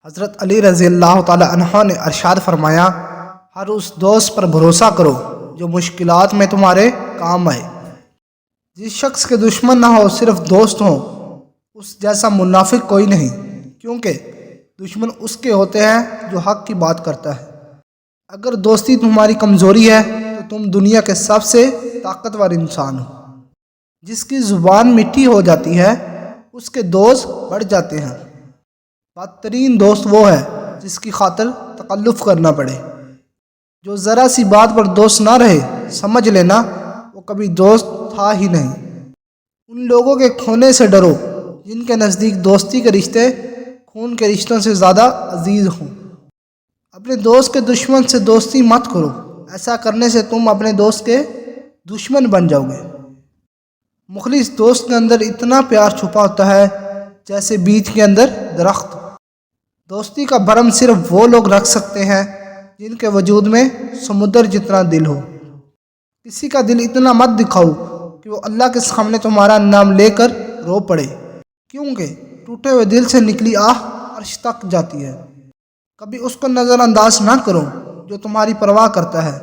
حضرت علی رضی اللہ تعالی عنہ نے ارشاد فرمایا، ہر اس دوست پر بھروسہ کرو جو مشکلات میں تمہارے کام آئے۔ جس شخص کے دشمن نہ ہو صرف دوست ہوں، اس جیسا منافق کوئی نہیں، کیونکہ دشمن اس کے ہوتے ہیں جو حق کی بات کرتا ہے۔ اگر دوستی تمہاری کمزوری ہے تو تم دنیا کے سب سے طاقتور انسان ہو۔ جس کی زبان میٹھی ہو جاتی ہے اس کے دوست بڑھ جاتے ہیں۔ بدترین دوست وہ ہے جس کی خاطر تکلف کرنا پڑے۔ جو ذرا سی بات پر دوست نہ رہے، سمجھ لینا وہ کبھی دوست تھا ہی نہیں۔ ان لوگوں کے کھونے سے ڈرو جن کے نزدیک دوستی کے رشتے خون کے رشتوں سے زیادہ عزیز ہوں۔ اپنے دوست کے دشمن سے دوستی مت کرو، ایسا کرنے سے تم اپنے دوست کے دشمن بن جاؤ گے۔ مخلص دوست کے اندر اتنا پیار چھپا ہوتا ہے جیسے بیج کے اندر درخت۔ دوستی کا بھرم صرف وہ لوگ رکھ سکتے ہیں جن کے وجود میں سمندر جتنا دل ہو۔ کسی کا دل اتنا مت دکھاؤ کہ وہ اللہ کے سامنے تمہارا نام لے کر رو پڑے، کیونکہ ٹوٹے ہوئے دل سے نکلی آہ عرش تک جاتی ہے۔ کبھی اس کو نظر انداز نہ کرو جو تمہاری پرواہ کرتا ہے،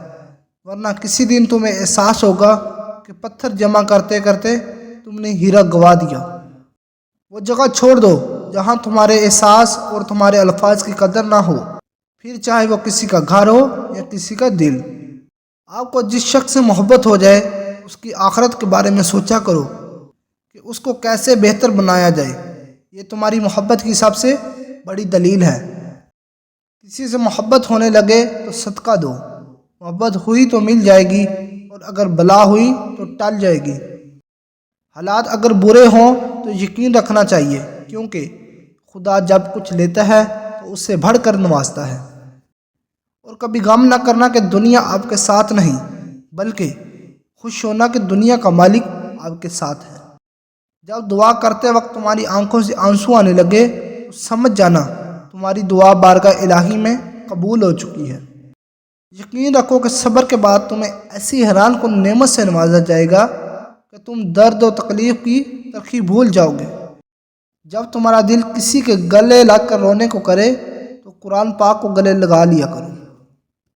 ورنہ کسی دن تمہیں احساس ہوگا کہ پتھر جمع کرتے کرتے تم نے ہیرا گوا دیا۔ وہ جگہ چھوڑ دو جہاں تمہارے احساس اور تمہارے الفاظ کی قدر نہ ہو، پھر چاہے وہ کسی کا گھر ہو یا کسی کا دل۔ آپ کو جس شخص سے محبت ہو جائے اس کی آخرت کے بارے میں سوچا کرو کہ اس کو کیسے بہتر بنایا جائے۔ یہ تمہاری محبت کی سب سے بڑی دلیل ہے۔ کسی سے محبت ہونے لگے تو صدقہ دو، محبت ہوئی تو مل جائے گی، اور اگر بلا ہوئی تو ٹل جائے گی۔ حالات اگر برے ہوں تو یقین رکھنا چاہیے، کیونکہ خدا جب کچھ لیتا ہے تو اس سے بڑھ کر نوازتا ہے۔ اور کبھی غم نہ کرنا کہ دنیا آپ کے ساتھ نہیں، بلکہ خوش ہونا کہ دنیا کا مالک آپ کے ساتھ ہے۔ جب دعا کرتے وقت تمہاری آنکھوں سے آنسو آنے لگے تو سمجھ جانا تمہاری دعا بارگاہ الہی میں قبول ہو چکی ہے۔ یقین رکھو کہ صبر کے بعد تمہیں ایسی حیران کن نعمت سے نوازا جائے گا کہ تم درد و تکلیف کی تلخی بھول جاؤ گے۔ جب تمہارا دل کسی کے گلے لگ کر رونے کو کرے تو قرآن پاک کو گلے لگا لیا کرو۔